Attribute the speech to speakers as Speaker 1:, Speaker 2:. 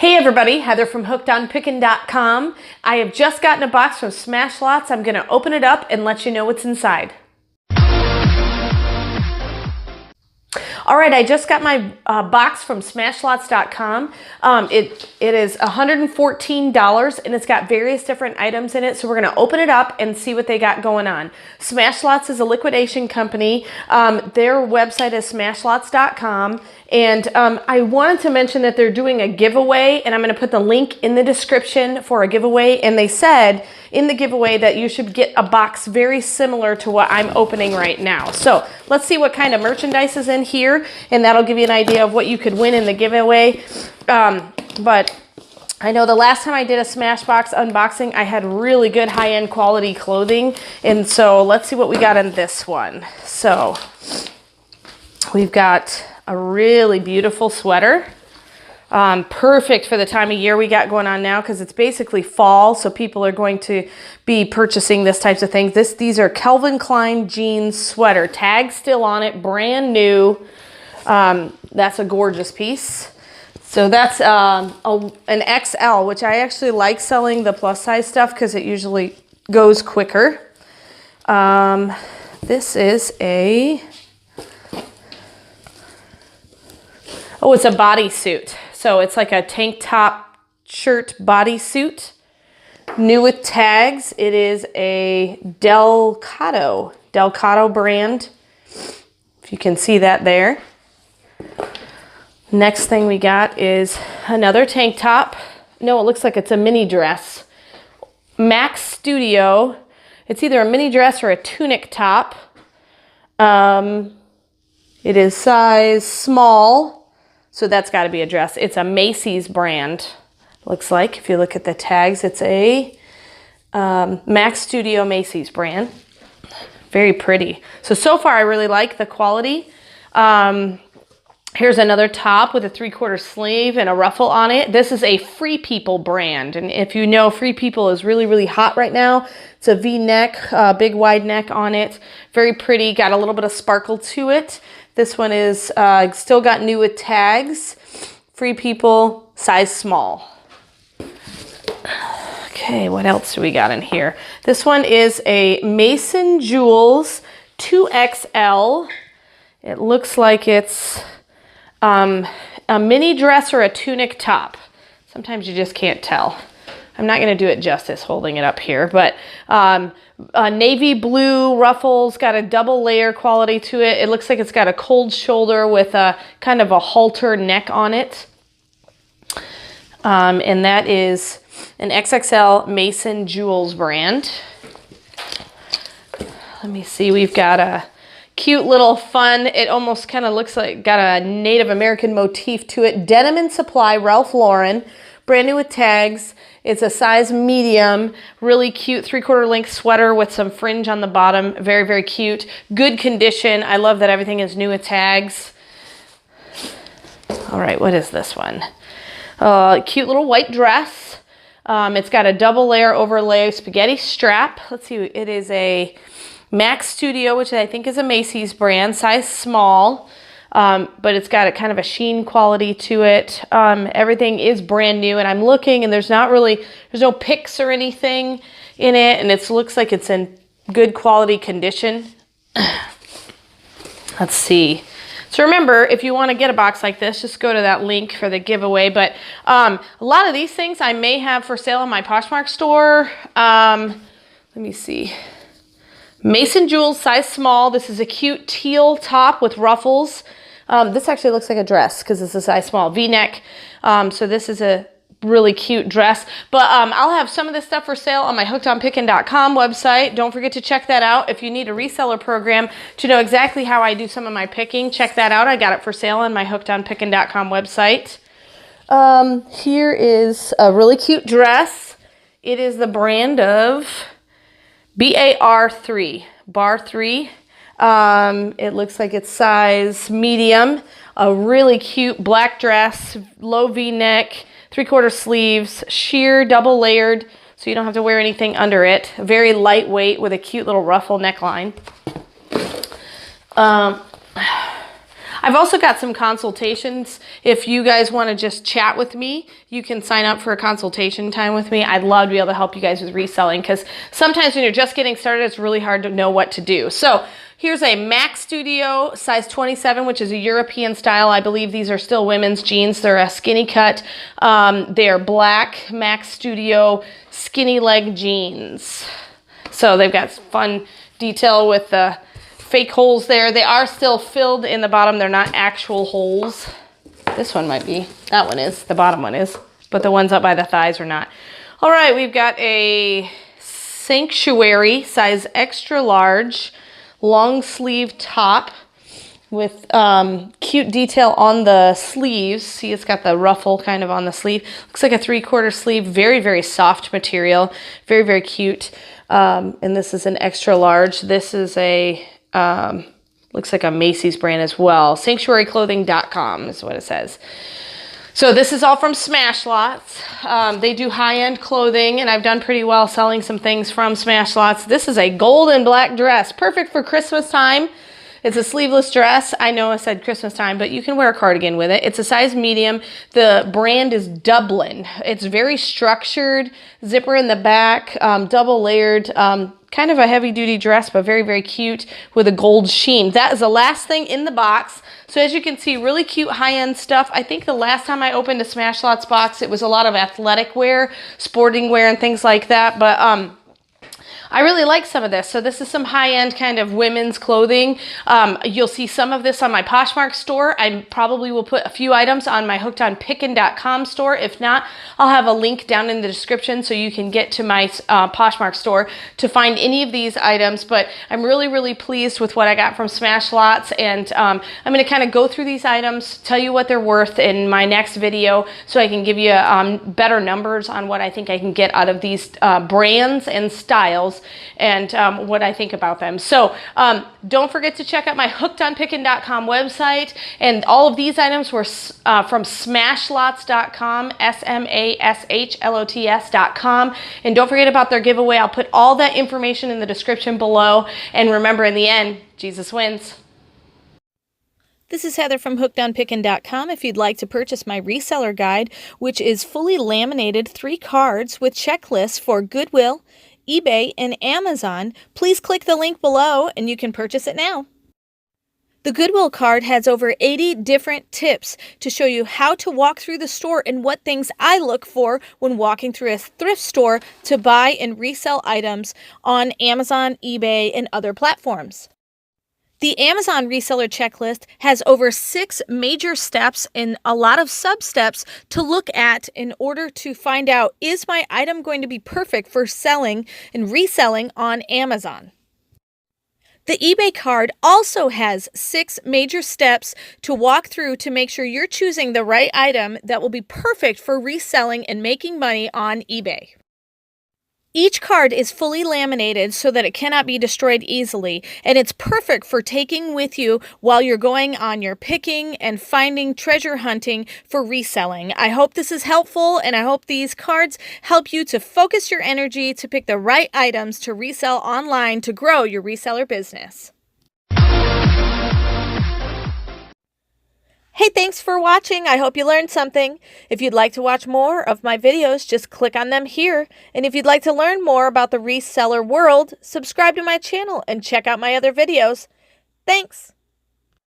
Speaker 1: Hey everybody, Heather from hookedonpickin.com. I have just gotten a box from Smashlots. I'm going to open it up and let you know what's inside. All right, I just got my box from Smashlots.com. It is $114 and it's got various different items in it. So we're going to open it up and see what they got going on. Smashlots is a liquidation company. Their website is smashlots.com. And I wanted to mention that they're doing a giveaway, and I'm going to put the link in the description for a giveaway. And they said in the giveaway that you should get a box very similar to what I'm opening right now. So let's see what kind of merchandise is in here, and that'll give you an idea of what you could win in the giveaway. But I know the last time I did a Smashbox unboxing, I had really good high-end quality clothing. And so let's see what we got in this one. So we've got a really beautiful sweater. Perfect for the time of year we got going on now because it's basically fall, so people are going to be purchasing this types of things. These are Calvin Klein jeans sweater, tag still on it, brand new. That's a gorgeous piece. So that's an XL, which I actually like selling the plus size stuff because it usually goes quicker. This is it's a bodysuit. So it's like a tank top shirt bodysuit. New with tags. It is a Delcato brand. If you can see that there. Next thing we got is another tank top. No, it looks like it's a mini dress. Max Studio. It's either a mini dress or a tunic top. It is size small. So that's got to be a dress. It's a Macy's brand, looks like. If you look at the tags, it's a Max Studio Macy's brand. Very pretty. So far I really like the quality. Here's another top with a 3/4 sleeve and a ruffle on it. This is a Free People brand. And if you know, Free People is really, really hot right now. It's a V-neck, big wide neck on it. Very pretty, got a little bit of sparkle to it. This one is still got new with tags. Free People, size small. Okay, what else do we got in here? This one is a Mason Jewels 2XL. It looks like it's a mini dress or a tunic top. Sometimes you just can't tell. I'm not going to do it justice holding it up here, but navy blue ruffles, got a double layer quality to it. It looks like it's got a cold shoulder with a kind of a halter neck on it. And that is an XXL Mason Jewels brand. Let me see, we've got a cute little fun, it almost kind of looks like got a Native American motif to it. Denim and Supply, Ralph Lauren, brand new with tags. It's a size medium, really cute 3/4 length sweater with some fringe on the bottom. Very, very cute. Good condition. I love that everything is new with tags. All right, what is this one? Cute little white dress. It's got a double layer overlay spaghetti strap. Let's see, it is a Max Studio, which I think is a Macy's brand, size small. But it's got a kind of a sheen quality to it. Everything is brand new, and I'm looking, and there's no pics or anything in it, and it looks like it's in good quality condition. Let's see. So remember, if you want to get a box like this, just go to that link for the giveaway. But a lot of these things I may have for sale in my Poshmark store. Let me see. Mason Jewels, size small. This is a cute teal top with ruffles. This actually looks like a dress because it's a size small V-neck. So this is a really cute dress. But I'll have some of this stuff for sale on my hookedonpickin.com website. Don't forget to check that out. If you need a reseller program to know exactly how I do some of my picking, check that out. I got it for sale on my hookedonpickin.com website. Here is a really cute dress. It is the brand of BAR3, Bar 3. It looks like it's size medium. A really cute black dress, low V-neck, 3/4 sleeves, sheer double layered, so you don't have to wear anything under it. Very lightweight with a cute little ruffle neckline. I've also got some consultations. If you guys want to just chat with me, you can sign up for a consultation time with me. I'd love to be able to help you guys with reselling, because sometimes when you're just getting started, it's really hard to know what to do. So here's a Mac Studio size 27, which is a European style. I believe these are still women's jeans. They're a skinny cut. They're black Mac Studio skinny leg jeans. So they've got fun detail with the fake holes there. They are still filled in the bottom. They're not actual holes. This one might be. That one is. The bottom one is. But the ones up by the thighs are not. All right, we've got a Sanctuary size extra large long sleeve top with cute detail on the sleeves. See, it's got the ruffle kind of on the sleeve. Looks like a 3/4 sleeve. Very, very soft material. Very, very cute. And this is an extra large. This is a looks like a Macy's brand as well. Sanctuaryclothing.com is what it says. So this is all from Smashlots. They do high-end clothing, and I've done pretty well selling some things from Smashlots. This is a gold and black dress, perfect for Christmas time. It's a sleeveless dress. I know I said Christmas time, but you can wear a cardigan with it. It's a size medium. The brand is Dublin. It's very structured, zipper in the back, double layered, kind of a heavy-duty dress, but very, very cute with a gold sheen. That is the last thing in the box. So as you can see, really cute high-end stuff. I think the last time I opened a Smashlots box, it was a lot of athletic wear, sporting wear, and things like that. But I really like some of this. So this is some high-end kind of women's clothing. You'll see some of this on my Poshmark store. I probably will put a few items on my hookedonpickin.com store. If not, I'll have a link down in the description so you can get to my Poshmark store to find any of these items. But I'm really, really pleased with what I got from Smashlots. And I'm going to kind of go through these items, tell you what they're worth in my next video so I can give you better numbers on what I think I can get out of these brands and styles, and what I think about them. So don't forget to check out my hookedonpickin.com website. And all of these items were from smashlots.com, smashlots.com. And don't forget about their giveaway. I'll put all that information in the description below. And remember, in the end, Jesus wins. This is Heather from hookedonpickin.com. If you'd like to purchase my reseller guide, which is fully laminated 3 cards with checklists for Goodwill, eBay, and Amazon, please click the link below and you can purchase it now. The Goodwill card has over 80 different tips to show you how to walk through the store and what things I look for when walking through a thrift store to buy and resell items on Amazon, eBay, and other platforms. The Amazon reseller checklist has over 6 major steps and a lot of sub-steps to look at in order to find out, is my item going to be perfect for selling and reselling on Amazon? The eBay card also has 6 major steps to walk through to make sure you're choosing the right item that will be perfect for reselling and making money on eBay. Each card is fully laminated so that it cannot be destroyed easily, and it's perfect for taking with you while you're going on your picking and finding treasure hunting for reselling. I hope this is helpful, and I hope these cards help you to focus your energy to pick the right items to resell online to grow your reseller business. Hey, thanks for watching. I hope you learned something. If you'd like to watch more of my videos, just click on them here. And if you'd like to learn more about the reseller world, subscribe to my channel and check out my other videos. Thanks.